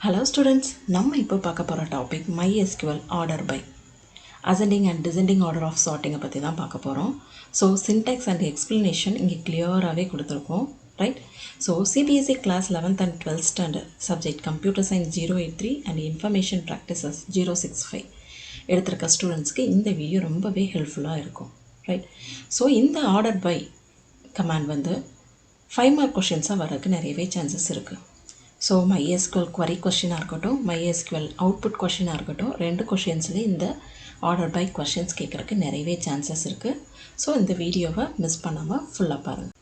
Hello students, நம்ம இப்போ பார்க்க போகிற topic MySQL order by ascending and descending order of சார்ட்டிங்கை பற்றி தான் பார்க்க போகிறோம். ஸோ சின்டெக்ஸ் அண்ட் எக்ஸ்ப்ளனேஷன் இங்கே கிளியராகவே கொடுத்துருக்கோம், right? So CBSE class 11th and 12th standard subject computer science 083 and information practices 065 எடுத்திருக்க ஸ்டூடெண்ட்ஸ்க்கு இந்த வீடியோ ரொம்பவே ஹெல்ப்ஃபுல்லாக இருக்கும், ரைட்? ஸோ இந்த ஆர்டர் பை கமாண்ட் வந்து 5 மார்க் கொஷின்ஸாக வரதுக்கு நிறையவே சான்சஸ் இருக்குது. ஸோ MySQL query கொஷினாக இருக்கட்டும், MySQL அவுட்புட் கொஷினாக இருக்கட்டும், ரெண்டு கொஷின்ஸ்லேயும் இந்த ஆர்டர் பை கொஷின்ஸ் கேட்குறக்கு நிறையவே சான்சஸ் இருக்குது. ஸோ இந்த வீடியோவை மிஸ் பண்ணாமல் ஃபுல்லாக பாருங்கள்.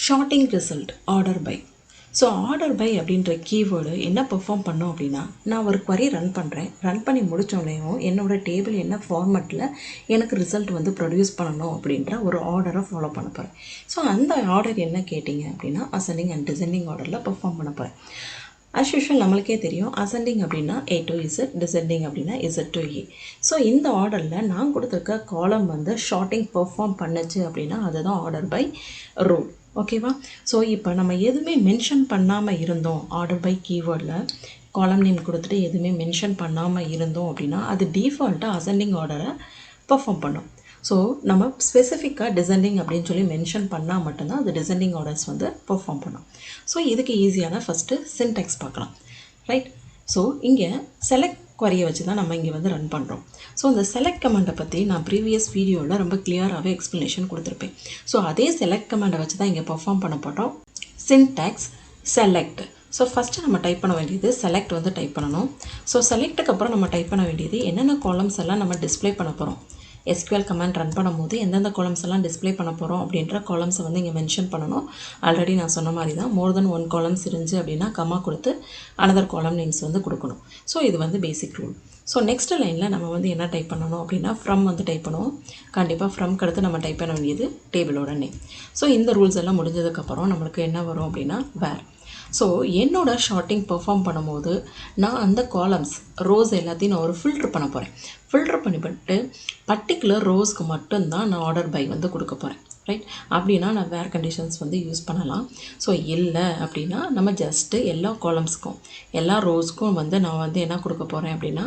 Sorting result order by. So order by அப்படின்ற கீவேர்டு என்ன பெர்ஃபார்ம் பண்ணோம் அப்படின்னா, நான் ஒரு query ரன் பண்ணுறேன், ரன் பண்ணி முடித்தோடனேயும் என்னோடய டேபிள் என்ன ஃபார்மேட்டில் எனக்கு ரிசல்ட் வந்து ப்ரொடியூஸ் பண்ணணும் அப்படின்ற ஒரு ஆர்டரை ஃபாலோ பண்ண போகிறேன். ஸோ அந்த ஆர்டர் என்ன கேட்டிங்க அப்படின்னா அசெண்டிங் அண்ட் டிசெண்டிங் ஆர்டரில் பெர்ஃபார்ம் பண்ண போகிறேன். அஸ் யூஷுவல் நம்மளுக்கே தெரியும், அசெண்டிங் அப்படின்னா A to Z, டிசெண்டிங் அப்படின்னா Z to A. ஸோ இந்த ஆர்டரில் நான் கொடுத்துருக்க காலம் வந்து ஷார்ட்டிங் பெர்ஃபார்ம் பண்ணுச்சு அப்படின்னா அதுதான் ஆர்டர் பை ரூல், ஓகேவா? ஸோ இப்போ நம்ம எதுவுமே மென்ஷன் பண்ணாமல் இருந்தோம், ஆர்டர் பை கீவேர்டில் காலம் நேம் கொடுத்துட்டு எதுவுமே மென்ஷன் பண்ணாமல் இருந்தோம் அப்படின்னா அது டிஃபால்ட்டாக அசெண்டிங் ஆர்டரை பெர்ஃபார்ம் பண்ணும். ஸோ நம்ம ஸ்பெசிஃபிக்காக டிசெண்டிங் அப்படின்னு சொல்லி மென்ஷன் பண்ணால் மட்டும்தான் அது டிசெண்டிங் ஆர்டர்ஸ் வந்து பெர்ஃபார்ம் பண்ணும். ஸோ இதுக்கு ஈஸியான ஃபஸ்ட்டு சின்டெக்ஸ் பார்க்கலாம், ரைட்? ஸோ இங்கே செலக்ட் query வச்சு தான் நம்ம இங்கே வந்து ரன் பண்ணுறோம். ஸோ இந்த செலக்ட் கமாண்டை பற்றி நான் ப்ரீவியஸ் வீடியோவில் ரொம்ப கிளியராகவே எக்ஸ்ப்ளனேஷன் கொடுத்துருப்பேன். ஸோ அதே செலக்ட் கமாண்டை வச்சு தான் இங்கே பெர்ஃபார்ம் பண்ண போட்டோம். Syntax select. ஸோ ஃபஸ்ட்டு நம்ம டைப் பண்ண வேண்டியது செலக்ட் வந்து டைப் பண்ணணும். ஸோ செலக்ட்டுக்கு அப்புறம் நம்ம டைப் பண்ண வேண்டியது என்னென்ன காலம்ஸ் எல்லாம் நம்ம டிஸ்பிளே பண்ண போகிறோம். SQL கமாண்ட் ரன் பண்ணும்போது எந்தெந்த காலம்ஸ் எல்லாம் டிஸ்பிளே பண்ண போகிறோம் அப்படின்ற காலம்ஸை வந்து இங்கே மென்ஷன் பண்ணணும். ஆல்ரெடி நான் சொன்ன மாதிரி தான் மோர் தென் 1 காலம்ஸ் இருந்துச்சு அப்படின்னா கமா கொடுத்து அனதர் காலம் நேம்ஸ் வந்து கொடுக்கணும். ஸோ இது வந்து பேசிக் ரூல். ஸோ நெக்ஸ்ட் லைனில் நம்ம வந்து என்ன டைப் பண்ணணும் அப்படின்னா ஃப்ரம் வந்து டைப் பண்ணுவோம். கண்டிப்பாக ஃப்ரம்க்கு அடுத்து நம்ம டைப் பண்ண வேண்டியது டேபிளோட நேம். ஸோ இந்த ரூல்ஸ் எல்லாம் முடிஞ்சதுக்கப்புறம் நம்மளுக்கு என்ன வரும் அப்படின்னா வேர். ஸோ என்னோட ஷார்ட்டிங் பெர்ஃபார்ம் பண்ணும்போது நான் அந்த காலம்ஸ் ரோஸ் எல்லாத்தையும் நான் ஒரு ஃபில்ட்ரு பண்ண போகிறேன். ஃபில்ட்ரு பண்ணிவிட்டு பர்டிகுலர் ரோஸ்க்கு மட்டும்தான் நான் ஆர்டர் பை வந்து கொடுக்க போகிறேன், ரைட்? அப்படின்னா நான் வேர் கண்டிஷன்ஸ் வந்து யூஸ் பண்ணலாம். ஸோ இல்லை அப்படின்னா நம்ம ஜஸ்ட்டு எல்லா காலம்ஸ்க்கும் எல்லா ரோஸ்க்கும் வந்து நான் வந்து என்ன கொடுக்க போகிறேன் அப்படின்னா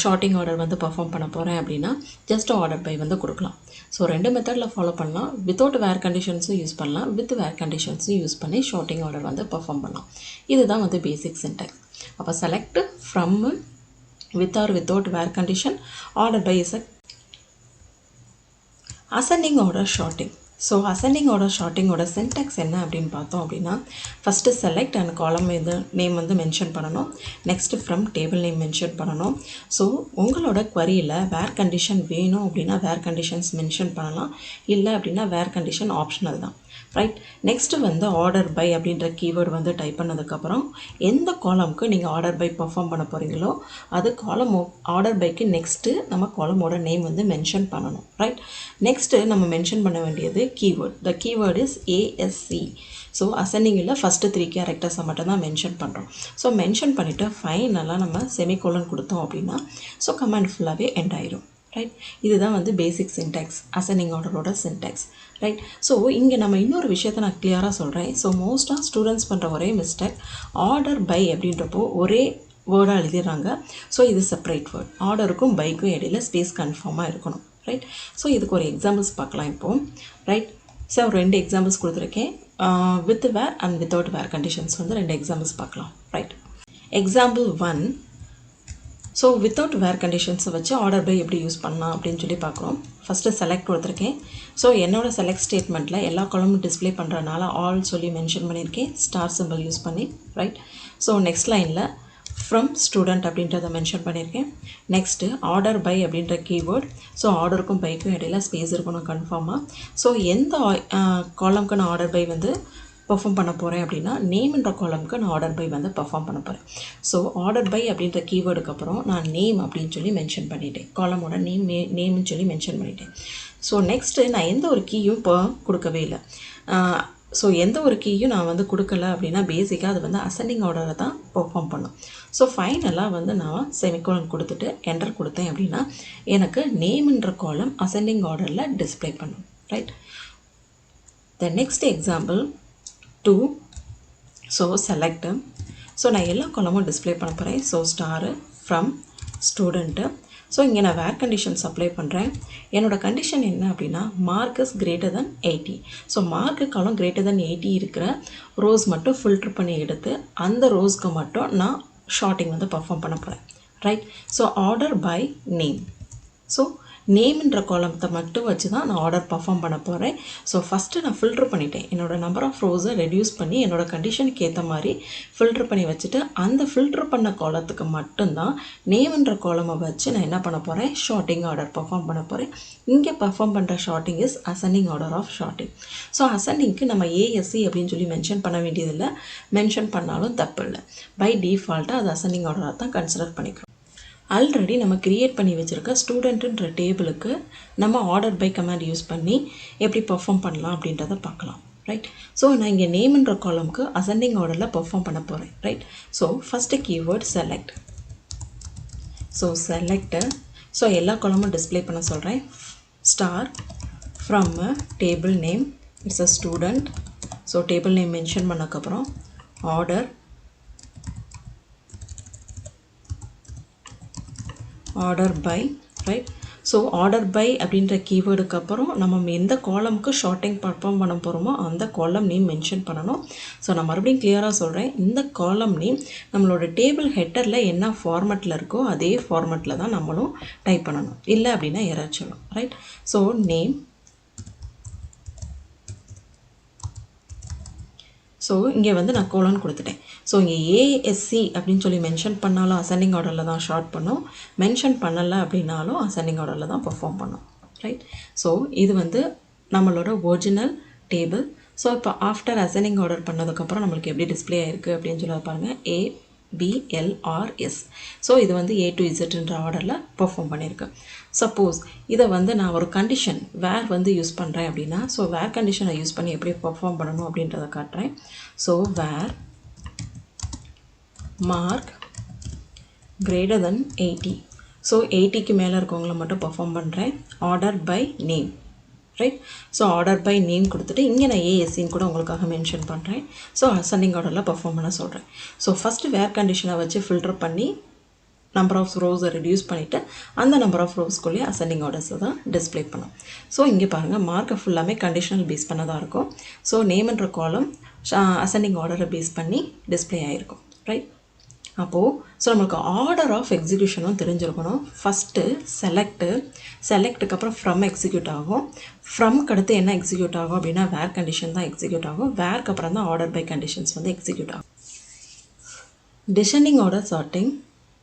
ஷார்ட்டிங் ஆர்டர் வந்து பெர்ஃபார்ம் பண்ண போகிறேன் அப்படின்னா ஜஸ்ட் ஆர்டர் பை வந்து கொடுக்கலாம். ஸோ ரெண்டு மெத்தடில் ஃபாலோ பண்ணலாம். வித்தவுட் வேர் கண்டிஷன்ஸும் யூஸ் பண்ணலாம், வித் வேர் கண்டிஷன்ஸும் யூஸ் பண்ணி ஷார்ட்டிங் ஆர்டர் வந்து பெர்ஃபார்ம் பண்ணலாம். இதுதான் வந்து பேசிக் சின்டாக்ஸ். அப்போ select, from, with or without where condition, order by is a ascending order sorting. So ascending order ஷார்ட்டிங்கோட சின்டெக்ஸ் என்ன அப்படின்னு பார்த்தோம் அப்படின்னா ஃபஸ்ட்டு செலக்ட் அண்ட் காலம் இது நேம் வந்து மென்ஷன் பண்ணணும். Next from table name mention பண்ணணும். ஸோ உங்களோட queryயில் வேர் கண்டிஷன் வேணும் அப்படின்னா வேர் கண்டிஷன்ஸ் மென்ஷன் பண்ணலாம், இல்லை அப்படின்னா வேர் கண்டிஷன் ஆப்ஷனல் தான், ரைட்? நெக்ஸ்ட்டு வந்து ஆர்டர் பை அப்படின்ற கீவேர்டு வந்து டைப் பண்ணதுக்கப்புறம் எந்த காலமுக்கு நீங்கள் ஆர்டர் பை பெர்ஃபார்ம் பண்ண போகிறீங்களோ அது காலம் ஆர்டர் பைக்கு நெக்ஸ்ட்டு நம்ம காலமோட நேம் வந்து மென்ஷன் பண்ணணும், ரைட்? நெக்ஸ்ட்டு நம்ம மென்ஷன் பண்ண வேண்டியது keyword. The keyword is ASC. So அசெண்டிங்கில் ஃபஸ்ட்டு 3 கேரக்டர்ஸை மட்டும் தான் மென்ஷன் பண்ணுறோம். ஸோ மென்ஷன் பண்ணிவிட்டு ஃபைனலாக நம்ம செமிகோலன் கொடுத்தோம் அப்படின்னா ஸோ கமாண்ட் ஃபுல்லாகவே எண்ட் ஆயிடும், ரைட்? இதுதான் வந்து பேசிக் சின்டாக்ஸ், அசெண்டிங் ஆர்டரோட சின்டாக்ஸ், ரைட்? ஸோ இங்கே நம்ம இன்னொரு விஷயத்தை நான் கிளியராக சொல்கிறேன். ஸோ மோஸ்ட்டாக ஸ்டூடெண்ட்ஸ் பண்ணுற ஒரே மிஸ்டேக் ஆர்டர் பை அப்படின்றப்போ ஒரே வேர்டாக எழுதிடுறாங்க. ஸோ இது செப்பரேட் வேர்ட். ஆர்டருக்கும் பைக்கும் இடையில ஸ்பேஸ் கன்ஃபார்மாக இருக்கணும், ரைட்? ஸோ இதுக்கு ஒரு எக்ஸாம்பிள்ஸ் பார்க்கலாம் இப்போது, ரைட்? ஸோ 2 எக்ஸாம்பிள்ஸ் கொடுத்துருக்கேன். With where and without where conditions வந்து 2 எக்ஸாம்பிள்ஸ் பார்க்கலாம், right? Example 1. So without where கண்டிஷன்ஸை வச்சு ஆர்டர் பை எப்படி யூஸ் பண்ணலாம் அப்படின்னு சொல்லி பார்க்குறோம். ஃபஸ்ட்டு செலக்ட் கொடுத்துருக்கேன். ஸோ என்னோடய செலக்ட் ஸ்டேட்மெண்ட்டில் எல்லா காலமும் டிஸ்பிளே பண்ணுறதுனால ஆல் சொல்லி மென்ஷன் பண்ணியிருக்கேன், ஸ்டார் சிம்பிள் யூஸ் பண்ணி, ரைட்? ஸோ நெக்ஸ்ட் லைனில் ஃப்ரம் ஸ்டூடெண்ட் அப்படின்றத மென்ஷன் பண்ணியிருக்கேன். நெக்ஸ்ட்டு ஆர்டர் பை அப்படின்ற கீவேர்ட். ஸோ ஆர்டருக்கும் பைக்கும் இடையில ஸ்பேஸ் இருக்கணும் கன்ஃபார்மாக. ஸோ எந்த காலம்க்கு நான் ஆர்டர் பை வந்து பெர்ஃபார்ம் பண்ண போகிறேன் அப்படின்னா நேம்ன்ற காலம்க்கு நான் ஆர்டர் பை வந்து பெர்ஃபார்ம் பண்ண போகிறேன். ஸோ ஆர்டர் பை அப்படின்ற கீவேர்டுக்கு அப்புறம் நான் நேம் அப்படின்னு சொல்லி மென்ஷன் பண்ணிட்டேன், காலமோட நேம்னு சொல்லி மென்ஷன் பண்ணிட்டேன். ஸோ நெக்ஸ்ட்டு நான் எந்த ஒரு கீயும் இப்போ கொடுக்கவே இல்லை. ஸோ எந்த ஒரு கீயும் நான் வந்து கொடுக்கல அப்படின்னா பேசிக்காக அது வந்து அசெண்டிங் ஆர்டரை தான் பெர்ஃபார்ம் பண்ணும். ஸோ ஃபைனலாக வந்து நான் செமிகோலன் கொடுத்துட்டு என்டர் கொடுத்தேன் அப்படின்னா எனக்கு நேம்ன்ற காலம் அசெண்டிங் ஆர்டரில் டிஸ்பிளே பண்ணும், right? The next example 2. So select. So நான் எல்லா காலமும் டிஸ்பிளே பண்ண போகிறேன். So star from student. So இங்கே நான் வேர் கண்டிஷன்ஸ் அப்ளை பண்ணுறேன். என்னோடய கண்டிஷன் என்ன அப்படின்னா mark is greater than 80. So mark காலம் கிரேட்டர் தென் 80 இருக்கிற ரோஸ் மட்டும் ஃபில்ட்ரு பண்ணி எடுத்து அந்த ரோஸ்க்கு மட்டும் நான் ஷார்ட்டிங் வந்து பர்ஃபார்ம் பண்ண போகிறேன். Right. So order by name. So நேம்ன்ற காலத்தை மட்டும் வச்சு தான் நான் ஆர்டர் பர்ஃபார்ம் பண்ண போகிறேன். ஸோ ஃபஸ்ட்டு நான் ஃபில்ட்ரு பண்ணிட்டேன். என்னோடய நம்பர் ஆஃப் ரோஸை ரெடியூஸ் பண்ணி என்னோடய கண்டிஷனுக்கு ஏற்ற மாதிரி ஃபில்ட்ரு பண்ணி வச்சுட்டு அந்த ஃபில்ட்ரு பண்ண காலத்துக்கு மட்டும்தான் நேம்ன்ற காலமை வச்சு நான் என்ன பண்ண போகிறேன், ஷார்ட்டிங் ஆர்டர் பர்ஃபார்ம் பண்ண போகிறேன். இங்கே பர்ஃபார்ம் பண்ணுற sorting is ascending order of sorting. So அசெண்டிங்க்கு நம்ம ஏஎஸ்சி அப்படின்னு சொல்லி மென்ஷன் பண்ண வேண்டியதில்லை. மென்ஷன் பண்ணாலும் தப்பு இல்லை. பை டிஃபால்ட்டாக அது அசெண்டிங் ஆர்டராக தான் கன்சிடர் பண்ணிக்கிறோம். ஆல்ரெடி நம்ம க்ரியேட் பண்ணி வச்சுருக்க ஸ்டூடெண்ட்டுன்ற டேபிளுக்கு நம்ம ஆர்டர் பை கமாண்ட் யூஸ் பண்ணி எப்படி பர்ஃபார்ம் பண்ணலாம் அப்படின்றத பார்க்கலாம். ரைட். ஸோ நான் இங்கே நேம்ன்ற காலம்க்கு அசெண்டிங் ஆர்டரில் பர்ஃபார்ம் பண்ண போகிறேன். Right. So first keyword select. So select. So எல்லா காலமும் டிஸ்பிளே பண்ண சொல்கிறேன். Star from a table name, it's a student. So table name mention பண்ணக்கப்புறம் order by. Right. So order by அப்படின்ற கீவேர்டுக்கு அப்புறம் நம்ம எந்த காலமுக்கு ஷார்ட்டிங் பர்ஃபார்ம் பண்ண போகிறோமோ அந்த காலம் நேம் மென்ஷன் பண்ணணும். ஸோ நான் மறுபடியும் கிளியராக சொல்கிறேன். இந்த காலம் நேம் நம்மளோட டேபிள் ஹெட்டரில் என்ன ஃபார்மேட்டில் இருக்கோ அதே ஃபார்மேட்டில் தான் நம்மளும் டைப் பண்ணணும். இல்லை அப்படின்னா எரர் சொல்லும். ரைட். So name. ஸோ இங்கே வந்து நான் கோலன் கொடுத்துட்டேன். ஸோ இங்கே ஏஎஸ்சி அப்படின்னு சொல்லி மென்ஷன் பண்ணாலும் அசெண்டிங் ஆர்டரில் தான் ஷார்ட் பண்ணும். மென்ஷன் பண்ணலை அப்படின்னாலும் அசெண்டிங் ஆர்டரில் தான் பர்ஃபார்ம் பண்ணும். ரைட். ஸோ இது வந்து நம்மளோட ஒரிஜினல் டேபிள். ஸோ இப்போ ஆஃப்டர் அசெண்டிங் ஆர்டர் பண்ணதுக்கப்புறம் நம்மளுக்கு எப்படி டிஸ்பிளே ஆகிருக்கு அப்படின்னு சொல்லி பாருங்கள். ABLRS. ஸோ இது வந்து A to Zன்ற ஆர்டரில் பர்ஃபார்ம் பண்ணியிருக்கு. சப்போஸ் இதை வந்து நான் ஒரு கண்டிஷன் வேர் வந்து யூஸ் பண்ணுறேன் அப்படின்னா, ஸோ வேர் கண்டிஷனை யூஸ் பண்ணி எப்படி பர்ஃபார்ம் பண்ணணும் அப்படின்றத காட்டுறேன். So where mark greater than 80. So 80க்கு மேலே இருக்கவங்கள மட்டும் பர்ஃபார்ம் பண்ணுறேன். Order by name. Right. So order by name கொடுத்துட்டு இங்கே நான் ஏஎஸ்சின்னு கூட உங்களுக்காக மென்ஷன் பண்ணுறேன். ஸோ அசெண்டிங் ஆர்டரில் பர்ஃபார்ம் பண்ண சொல்கிறேன். ஸோ ஃபஸ்ட்டு வேர் கண்டிஷனை வச்சு ஃபில்டர் பண்ணி நம்பர் ஆஃப் ரோஸை ரெடியூஸ் பண்ணிவிட்டு அந்த நம்பர் ஆஃப் ரோஸ்க்குள்ளேயே அசெண்டிங் ஆர்டர்ஸை தான் டிஸ்பிளே பண்ணும். ஸோ இங்கே பாருங்கள் மார்க்கை ஃபுல்லாமே கண்டிஷனல் பேஸ் பண்ணதாக இருக்கும். ஸோ நேம்ன்ற காலம் அசெண்டிங் ஆர்டரை பேஸ் பண்ணி டிஸ்பிளே ஆகிருக்கும். ரைட். அப்போது ஸோ நம்மளுக்கு ஆர்டர் ஆஃப் எக்ஸிக்யூஷனும் தெரிஞ்சிருக்கணும். ஃபஸ்ட்டு செலக்ட்டுக்கு அப்புறம் ஃப்ரம் எக்ஸிக்யூட் ஆகும். ஃப்ரம்க்கு அடுத்து என்ன எக்ஸிக்யூட் ஆகும் அப்படின்னா வேர் கண்டிஷன் தான் எக்ஸிக்யூட் ஆகும். வேர்க்கு அப்புறம் தான் ஆர்டர் பை கண்டிஷன்ஸ் வந்து எக்ஸிக்யூட் ஆகும். Descending order sorting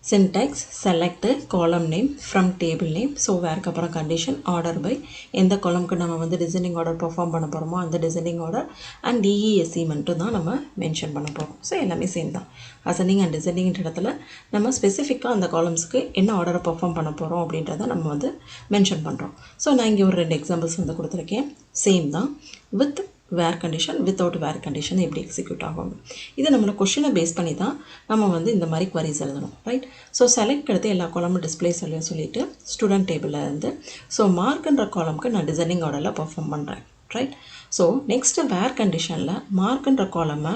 syntax select column name from table name. So வேர்க்கு அப்புறம் கண்டிஷன் ஆர்டர் பை எந்த காலம்க்கு நம்ம வந்து டிசெண்டிங் ஆர்டர் பர்ஃபார்ம் பண்ண போகிறோமோ அந்த டிசெண்டிங் ஆர்டர் அண்ட் டிஇஎஸ்சி மட்டும் தான் நம்ம மென்ஷன் பண்ண போகிறோம். ஸோ எல்லாமே சேம் தான். அசெண்டிங் அண்ட் டிசெண்டிங்ன்ற இடத்துல நம்ம ஸ்பெசிஃபிக்காக அந்த காலம்ஸ்க்கு என்ன ஆர்டரை பர்ஃபார்ம் பண்ண போகிறோம் அப்படின்றத நம்ம வந்து மென்ஷன் பண்ணுறோம். ஸோ நான் இங்கே ஒரு 2 எக்ஸாம்பிள்ஸ் வந்து கொடுத்துருக்கேன். சேம் தான். With where condition without where condition எப்படி எக்ஸிக்யூட் ஆகும். இது நம்மளோட கொஷினை பேஸ் பண்ணி தான் நம்ம வந்து இந்த மாதிரி குவரிஸ் எழுதணும். ரைட். ஸோ செலக்ட் எடுத்து எல்லா காலமும் டிஸ்பிளே சொல்லிட்டு ஸ்டூடெண்ட் டேபிளில் இருந்து ஸோ மார்க்குன்ற காலமுக்கு நான் டிசைனிங் ஆர்டரில் பர்ஃபார்ம் பண்ணுறேன். ரைட். ஸோ நெக்ஸ்ட்டு வேர் கண்டிஷனில் மார்க்குன்ற காலமை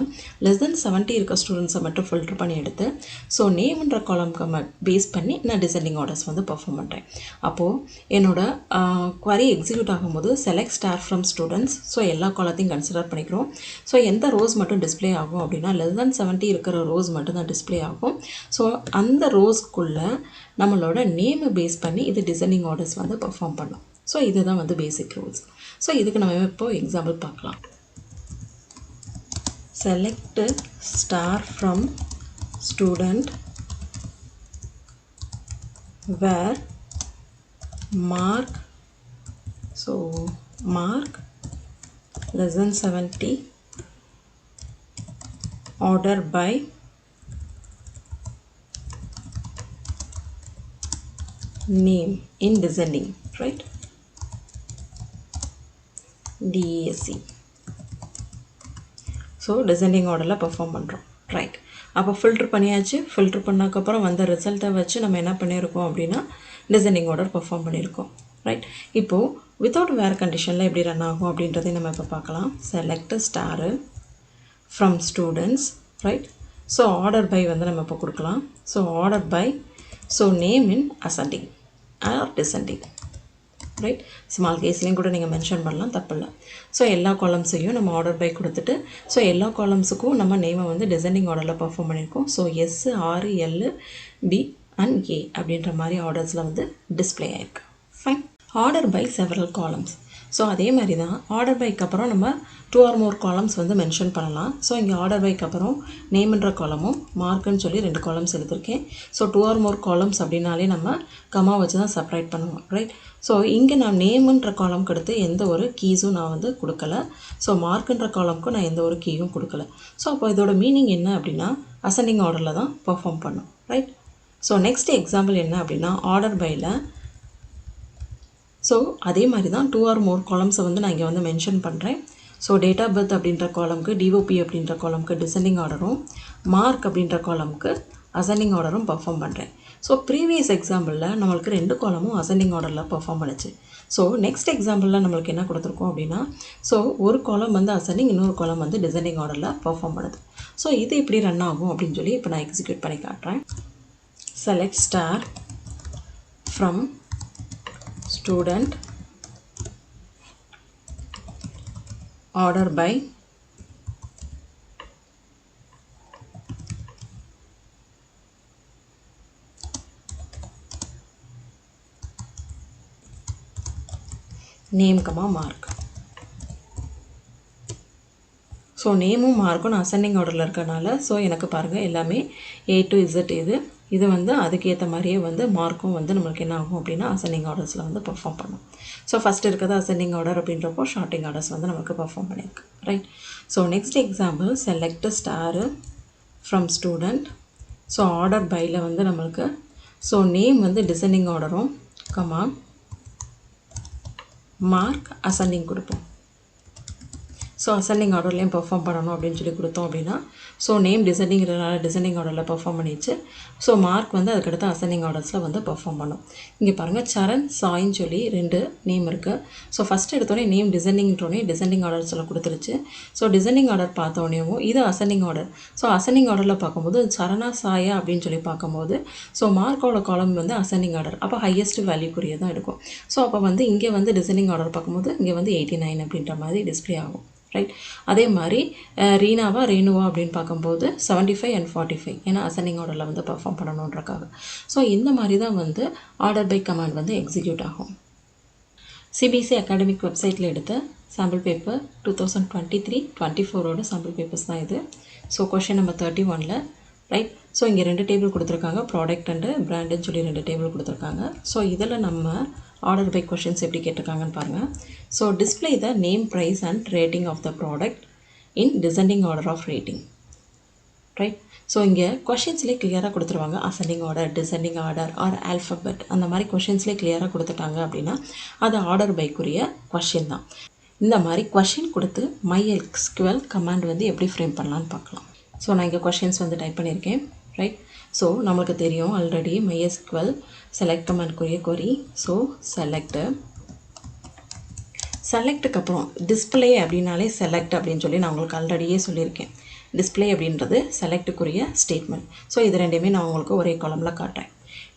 லெஸ் தென் 70 இருக்க ஸ்டூடெண்ட்ஸை மட்டும் ஃபில்டர் பண்ணி எடுத்து ஸோ நேம்ன்ற காலம்க்கு பேஸ் பண்ணி நான் டிசெண்டிங் ஆர்டர்ஸ் வந்து பர்ஃபார்ம் பண்ணுறேன். அப்போது என்னோடய குவரி எக்ஸிக்யூட் ஆகும்போது select star from students. So எல்லா காலத்தையும் கன்சிடர் பண்ணிக்கிறோம். ஸோ எந்த ரோஸ் மட்டும் டிஸ்பிளே ஆகும் அப்படின்னா லெஸ் தென் 70 இருக்கிற ரோஸ் மட்டும் தான் டிஸ்பிளே ஆகும். ஸோ அந்த ரோஸ்க்குள்ளே நம்மளோட நேமை பேஸ் பண்ணி இது டிசெண்டிங் ஆர்டர்ஸ் வந்து பர்ஃபார்ம் பண்ணோம். ஸோ இதுதான் வந்து பேசிக் ரூல்ஸ். ஸோ இதுக்கு நம்ம இப்போ எக்ஸாம்பிள் பார்க்கலாம். Select star from student where mark less than 70 order by name in descending. Right. DESC. So descending ஆர்டரில் பர்ஃபார்ம் பண்ணுறோம். ரைட். அப்போ ஃபில்ட்ரு பண்ணியாச்சு. ஃபில்ட்ரு பண்ணக்கப்புறம் வந்த ரிசல்ட்டை வச்சு நம்ம என்ன பண்ணியிருக்கோம் அப்படின்னா டிசெண்டிங் ஆர்டர் பர்ஃபார்ம் பண்ணியிருக்கோம். ரைட். இப்போது வித்தவுட் வேர் கண்டிஷனில் எப்படி ரன் ஆகும் அப்படின்றதையும் நம்ம இப்போ பார்க்கலாம். Select star from students. Right. So order by வந்து நம்ம இப்போ கொடுக்கலாம். So order by, so name in ascending or descending, right. Small கேஸ்லேயும் கூட நீங்கள் மென்ஷன் பண்ணலாம், தப்பில்லை. ஸோ எல்லா காலம்ஸையும் நம்ம ஆர்டர் பை கொடுத்துட்டு, ஸோ எல்லா காலம்ஸுக்கும் நம்ம நேமை வந்து டிசெண்டிங் ஆர்டரில் பர்ஃபார்ம் பண்ணியிருக்கோம். So S, R, L, P and A அப்படின்ற மாதிரி ஆர்டர்ஸில் வந்து டிஸ்பிளே ஆகிருக்கு. Fine. Order by several columns. So அதே மாதிரி தான் ஆர்டர் பைக்கு அப்புறம் நம்ம 2 or more காலம்ஸ் வந்து மென்ஷன் பண்ணலாம். ஸோ இங்கே ஆர்டர் பைக்கு அப்புறம் நேம்ன்ற காலமும் மார்க்குன்னு சொல்லி 2 காலம்ஸ் எடுத்திருக்கேன். ஸோ 2 or more காலம்ஸ் அப்படின்னாலே நம்ம கமா வச்சு தான் செப்பரேட் பண்ணுவோம், ரைட். ஸோ இங்கே நான் நேம்ன்ற காலம்க்கு அடுத்து எந்த ஒரு கீஸும் நான் வந்து கொடுக்கல. ஸோ மார்க்குன்ற காலம்க்கு நான் எந்த ஒரு கீயும் கொடுக்கல. ஸோ அப்போ இதோட மீனிங் என்ன அப்படின்னா அசெண்டிங் ஆர்டரில் தான் பர்ஃபார்ம் பண்ணும், ரைட். ஸோ நெக்ஸ்ட் எக்ஸாம்பிள் என்ன அப்படின்னா ஆர்டர் பையில் ஸோ அதே மாதிரி தான் 2 or more காலம்ஸை வந்து நான் இங்கே வந்து மென்ஷன் பண்ணுறேன். ஸோ டேட் ஆஃப் பர்த் அப்படின்ற காலம்க்கு டிஓபி அப்படின்ற காலம்க்கு டிசெண்டிங் ஆர்டரும், மார்க் அப்படின்ற காலம்க்கு அசெண்டிங் ஆர்டரும் பர்ஃபார்ம் பண்ணுறேன். ஸோ ப்ரீவியஸ் எக்ஸாம்பிளில் நம்மளுக்கு 2 காலமும் அசெண்டிங் ஆர்டரில் பர்ஃபார்ம் பண்ணுச்சு. ஸோ நெக்ஸ்ட் எக்ஸாம்பிளில் நம்மளுக்கு என்ன கொடுத்துருக்கோம் அப்படின்னா ஸோ ஒரு காலம் வந்து அசெண்டிங், இன்னொரு காலம் வந்து டிசெண்டிங் ஆர்டரில் பர்ஃபார்ம் பண்ணுது. ஸோ இது இப்படி ரன் ஆகும் அப்படின்னு சொல்லி இப்போ நான் எக்ஸிக்யூட் பண்ணி காட்டுறேன். Select star from student order by name, mark. So நேமும் மார்க்கும் நான் அசெண்டிங் ஆர்டரில் இருக்கனால ஸோ எனக்கு பாருங்கள் எல்லாமே A to Z இது வந்து அதுக்கேற்ற மாதிரியே வந்து மார்க்கும் வந்து நம்மளுக்கு என்ன ஆகும் அப்படின்னா அசெண்டிங் ஆர்டர்ஸில் வந்து பர்ஃபார்ம் பண்ணும். ஸோ ஃபஸ்ட் இருக்கிறது அசெண்டிங் ஆர்டர் அப்படின்றப்போ ஷார்ட்டிங் ஆர்டர்ஸ் வந்து நமக்கு பர்ஃபார்ம் பண்ணியிருக்கு, right. So next example select star from student. So order பையில் வந்து நம்மளுக்கு ஸோ நேம் வந்து டிசெண்டிங் ஆர்டரும் கமா மார்க் அசெண்டிங் கொடுப்போம். ஸோ அசெண்டிங் ஆர்டர்லேயும் பர்ஃபார்ம் பண்ணணும் அப்படின்னு சொல்லி கொடுத்தோம் அப்படின்னா ஸோ நேம் டிசெண்டிங்கிறதுனால டிசெண்டிங் ஆர்டரில் பர்ஃபார்ம் பண்ணிச்சு. ஸோ மார்க் வந்து அதுக்கடுத்து அசெண்டிங் ஆர்டர்ஸில் வந்து பர்ஃபார்ம் பண்ணும். இங்கே பாருங்கள் சரண் சாயின்னு சொல்லி 2 நேம் இருக்குது. ஸோ ஃபஸ்ட்டு எடுத்தோடனே நேம் டிசெண்டிங்ன்றோடனே டிசெண்டிங் ஆர்டர்ஸில் கொடுத்துருச்சு. ஸோ டிசெண்டிங் ஆர்டர் பார்த்தோடனேவும் இது அசெண்டிங் ஆர்டர். ஸோ அசெண்டிங் ஆர்டரில் பார்க்கும்போது சரணா சாயா அப்படின்னு சொல்லி பார்க்கும்போது ஸோ மார்க்கோட காலம் வந்து அசெண்டிங் ஆர்டர், அப்போ ஹையஸ்ட் வேல்யூக்குரிய தான் எடுக்கும். ஸோ அப்போ வந்து இங்கே வந்து டிசெண்டிங் ஆர்டர் பார்க்கும்போது இங்கே வந்து 89 அப்படின்ற மாதிரி டிஸ்பிளே ஆகும், ரைட். அதே மாதிரி ரேணுவா அப்படின்னு பார்க்கும்போது 75 and 45 ஏன்னா அசெண்டிங் ஆர்டரில் வந்து பர்ஃபார்ம் பண்ணணுன்றக்காக. ஸோ இந்த மாதிரி தான் வந்து ஆர்டர் பை கமாண்ட் வந்து எக்ஸிக்யூட் ஆகும். சிபிஎஸ்சி அகாடமிக் வெப்சைட்டில் எடுத்த சாம்பிள் பேப்பர் 2023-24 சாம்பிள் பேப்பர்ஸ் தான் இது. So question number 31, right. So இங்கே 2 டேபிள் கொடுத்துருக்காங்க, ப்ராடக்ட் அண்டு பிராண்டுன்னு சொல்லி 2 டேபிள் கொடுத்துருக்காங்க. ஸோ இதில் நம்ம ஆர்டர் பை கொஷின்ஸ் எப்படி கேட்டிருக்காங்கன்னு பாருங்கள். So display the name, price and rating of the product in descending order of rating, right. So இங்கே கொஷின்ஸ்லேயே கிளியராக கொடுத்துருவாங்க ascending order, descending order or alphabet அந்த மாதிரி கொஷின்ஸ்லேயே கிளியராக கொடுத்துட்டாங்க அப்படின்னா அது ஆர்டர் பைக்குரிய கொஷின் தான். இந்த மாதிரி கொஷின் கொடுத்து MySQL கமாண்ட் வந்து எப்படி ஃப்ரேம் பண்ணலான்னு பார்க்கலாம். ஸோ நான் இங்கே கொஷின்ஸ் வந்து டைப் பண்ணியிருக்கேன், ரைட். ஸோ நம்மளுக்கு தெரியும் ஆல்ரெடி MySQL செலக்ட் கமாண்ட்க்குரிய கொரி. ஸோ செலக்ட்டுக்கு அப்புறம் டிஸ்பிளே அப்படின்னாலே செலக்ட் அப்படின்னு சொல்லி நான் உங்களுக்கு ஆல்ரெடியே சொல்லியிருக்கேன். டிஸ்பிளே அப்படின்றது செலக்ட்டுக்குரிய ஸ்டேட்மெண்ட். ஸோ இது ரெண்டையுமே நான் உங்களுக்கு ஒரே காலமில் காட்டுறேன்.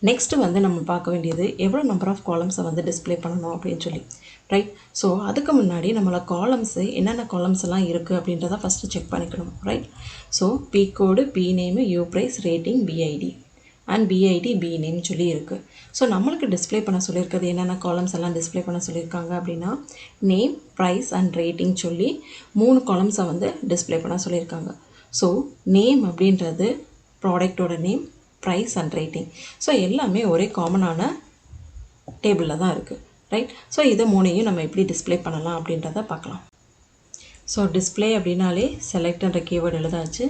நெக்ஸ்ட்டு வந்து நம்ம பார்க்க வேண்டியது எவ்வளோ நம்பர் ஆஃப் காலம்ஸை வந்து டிஸ்பிளே பண்ணணும் அப்படின்னு சொல்லி, ரைட். ஸோ அதுக்கு முன்னாடி நம்மளோட காலம்ஸு என்னென்ன காலம்ஸ் எல்லாம் இருக்குது அப்படின்றத ஃபஸ்ட்டு செக் பண்ணிக்கணும், right. So P code, P name, U price, rating, PID and PID P name சொல்லி இருக்குது. ஸோ நம்மளுக்கு டிஸ்பிளே பண்ண சொல்லியிருக்கிறது என்னென்ன காலம்ஸ் எல்லாம் டிஸ்பிளே பண்ண சொல்லியிருக்காங்க அப்படின்னா நேம், ப்ரைஸ் அண்ட் ரேட்டிங் சொல்லி 3 காலம்ஸை வந்து டிஸ்பிளே பண்ண சொல்லியிருக்காங்க. ஸோ நேம் அப்படின்றது ப்ராடக்டோட name, price and rating. So எல்லாமே ஒரே காமனான டேபிளில் தான் இருக்குது, ரைட். ஸோ இதை 3ஐயும் நம்ம எப்படி டிஸ்பிளே பண்ணலாம் அப்படின்றத பார்க்கலாம். ஸோ டிஸ்பிளே அப்படின்னாலே செலக்ட்ன்ற கீவேர்டு எழுதாச்சு.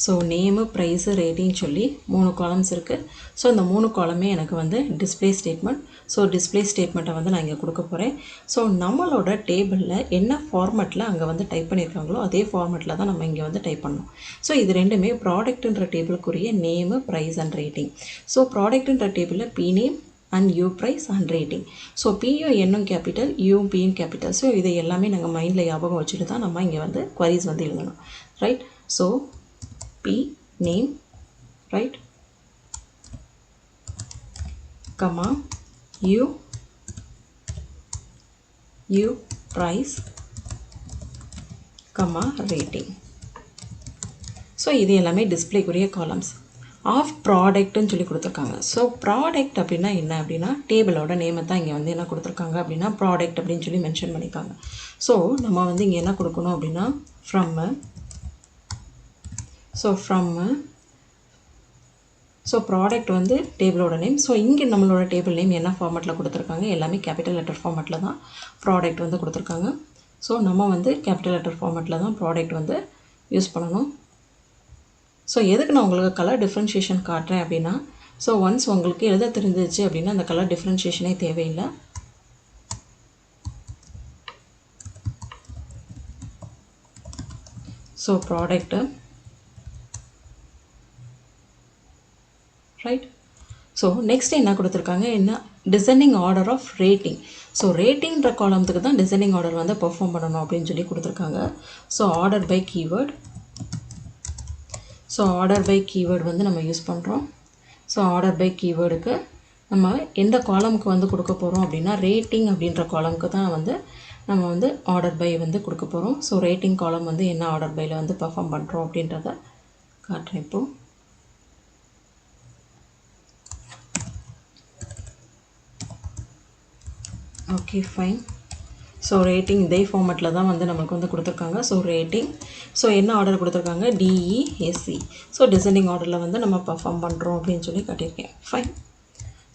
ஸோ நேமு, ப்ரைஸு, ரேட்டிங் சொல்லி 3 காலம்ஸ் இருக்குது. ஸோ இந்த 3 காலமே எனக்கு வந்து டிஸ்பிளே ஸ்டேட்மெண்ட். ஸோ டிஸ்பிளே ஸ்டேட்மெண்ட்டை வந்து நான் இங்கே கொடுக்க போகிறேன். ஸோ நம்மளோட டேபிளில் என்ன ஃபார்மெட்டில் அங்கே வந்து டைப் பண்ணியிருக்காங்களோ அதே ஃபார்மெட்டில் தான் நம்ம இங்கே வந்து டைப் பண்ணணும். ஸோ இது ரெண்டுமே ப்ராடக்ட்டுன்ற டேபிளுக்குரிய name, price and rating. So ப்ராடக்ட்டுன்ற டேபிளில் P name and U price and rating. So பியும் என்னும் கேபிட்டல், யூவும் பியும் கேபிட்டல். ஸோ இதை எல்லாமே நாங்கள் மைண்டில் ஞாபகம் வச்சுட்டு தான் நம்ம இங்கே வந்து குவரிஸ் வந்து எழுதணும், right. So P name, right, comma, u price, comma, rating. So இது எல்லாமே டிஸ்பிளேக்குரிய காலம்ஸ். ஆஃப் ப்ராடக்ட்னு சொல்லி கொடுத்துருக்காங்க. ஸோ ப்ராடக்ட் அப்படின்னா என்ன அப்படின்னா டேபிளோட நேமை தான் இங்கே வந்து என்ன கொடுத்துருக்காங்க அப்படின்னா ப்ராடக்ட் அப்படின்னு சொல்லி மென்ஷன் பண்ணியிருக்காங்க. ஸோ நம்ம வந்து இங்கே என்ன கொடுக்கணும் அப்படின்னா ஸோ ப்ராடக்ட் வந்து டேபிளோட நேம். ஸோ இங்கே நம்மளோட டேபிள் நேம் என்ன ஃபார்மேட்டில் கொடுத்துருக்காங்க, எல்லாமே கேபிட்டல் லெட்டர் ஃபார்மேட்டில் தான் ப்ராடக்ட் வந்து கொடுத்துருக்காங்க. ஸோ நம்ம வந்து கேபிட்டல் லெட்டர் ஃபார்மேட்டில் தான் ப்ராடக்ட் வந்து யூஸ் பண்ணணும். ஸோ எதுக்கு நான் உங்களுக்கு கலர் டிஃப்ரென்ஷியேஷன் காட்டுறேன் அப்படின்னா, ஸோ ஒன்ஸ் உங்களுக்கு எழுத தெரிஞ்சிச்சு அப்படின்னா அந்த கலர் டிஃப்ரென்ஷியேஷனே தேவையில்லை. So product, right. So next என்ன கொடுத்துருக்காங்க, என்ன designing order of rating. So ரேட்டிங்கிற காலத்துக்கு தான் டிசைனிங் ஆர்டர் வந்து பெர்ஃபார்ம் பண்ணணும் அப்படின்னு சொல்லி கொடுத்துருக்காங்க. So order by keyword. So order by keyword வந்து நம்ம யூஸ் பண்ணுறோம். ஸோ ஆர்டர் பை கீவேர்டுக்கு நம்ம எந்த காலமுக்கு வந்து கொடுக்க போகிறோம் அப்படின்னா ரேட்டிங் அப்படின்ற காலமுக்கு தான் வந்து நம்ம வந்து ஆர்டர் பை வந்து கொடுக்க போகிறோம். ஸோ ரேட்டிங் காலம் வந்து என்ன ஆர்டர் பையில் வந்து பெர்ஃபார்ம் பண்ணுறோம் அப்படின்றத காட்டுறேன் இப்போது. Okay, fine. ஸோ ரேட்டிங் இதே ஃபார்மேட்டில் தான் வந்து நமக்கு வந்து கொடுத்துருக்காங்க. ஸோ ரேட்டிங், ஸோ என்ன ஆர்டர் கொடுத்துருக்காங்க, DESC. ஸோ டிசைனிங் ஆர்டரில் வந்து நம்ம பர்ஃபார்ம் பண்ணுறோம் அப்படின்னு சொல்லி காட்டியிருக்கேன். ஃபைன்.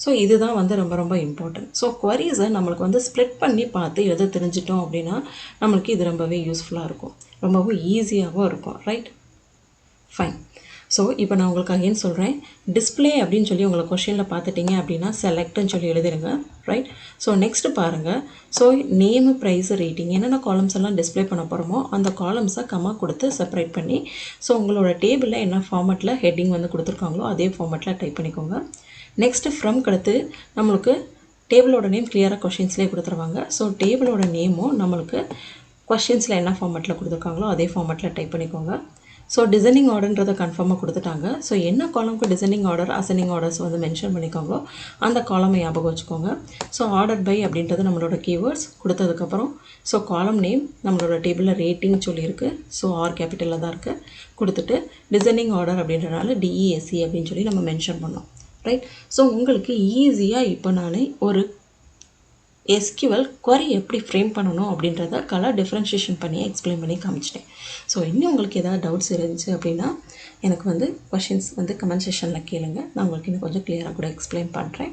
ஸோ இதுதான் வந்து ரொம்ப ரொம்ப இம்பார்ட்டன்ட். ஸோ குவரிஸை நம்மளுக்கு வந்து ஸ்ப்ளிட் பண்ணி பார்த்து எழுத தெரிஞ்சிட்டோம் அப்படின்னா நம்மளுக்கு இது ரொம்பவே யூஸ்ஃபுல்லாக இருக்கும், ரொம்பவும் ஈஸியாகவும் இருக்கும், ரைட். ஃபைன். ஸோ இப்போ நான் உங்களுக்கு அகைன் சொல்கிறேன், டிஸ்பிளே அப்படின்னு சொல்லி உங்களை கொஷினில் பார்த்துட்டிங்க அப்படின்னா செலக்ட்னு சொல்லி எழுதிடுங்க, ரைட். ஸோ நெக்ஸ்ட்டு பாருங்கள். ஸோ நேமு, ப்ரைஸு, ரேட்டிங் என்னென்ன காலம்ஸ் எல்லாம் டிஸ்பிளே பண்ண போகிறோமோ அந்த காலம்ஸை கம்மா கொடுத்து செப்பரேட் பண்ணி ஸோ உங்களோட டேபிளில் என்ன ஃபார்மேட்டில் ஹெட்டிங் வந்து கொடுத்துருக்காங்களோ அதே ஃபார்மேட்டில் டைப் பண்ணிக்கோங்க. நெக்ஸ்ட்டு ஃப்ரம் அடுத்து நம்மளுக்கு டேபிளோட நேம் கிளியராக கொஷின்ஸ்லேயே கொடுத்துருவாங்க. ஸோ டேபிளோட நேமும் நம்மளுக்கு கொஷின்ஸில் என்ன ஃபார்மேட்டில் கொடுத்துருக்காங்களோ அதே ஃபார்மேட்டில் டைப் பண்ணிக்கோங்க. ஸோ டிசைனிங் ஆர்டர்ன்றதை கன்ஃபார்மாக கொடுத்துட்டாங்க. ஸோ என்ன காலமுக்கு டிசைனிங் ஆர்டர், அசைனிங் ஆர்டர்ஸ் வந்து மென்ஷன் பண்ணிக்கோங்களோ அந்த காலமை ஞாபகம் வச்சுக்கோங்க. ஸோ ஆர்டர் பை அப்படின்றது நம்மளோட கீவேர்ட்ஸ் கொடுத்ததுக்கப்புறம் ஸோ காலம் நேம் நம்மளோட டேபிளில் ரேட்டிங் சொல்லியிருக்கு. ஸோ ஆர் கேபிட்டலில் தான் இருக்குது கொடுத்துட்டு டிசைனிங் ஆர்டர் அப்படின்றனால DESC அப்படின்னு சொல்லி நம்ம மென்ஷன் பண்ணோம், ரைட். ஸோ உங்களுக்கு ஈஸியாக இப்போ நான் ஒரு SQL query எப்படி ஃப்ரேம் பண்ணணும் அப்படின்றத கலர் டிஃப்ரென்ஷியேஷன் பண்ணி எக்ஸ்பிளைன் பண்ணி காமிச்சிட்டேன். ஸோ இன்னும் உங்களுக்கு ஏதாவது டவுட்ஸ் இருந்துச்சு அப்படின்னா எனக்கு வந்து கொஷின்ஸ் வந்து கமெண்ட் செக்ஷனில் கேளுங்க, நான் உங்களுக்கு இன்னும் கொஞ்சம் கிளியராக கூட எக்ஸ்பிளைன் பண்ணுறேன்.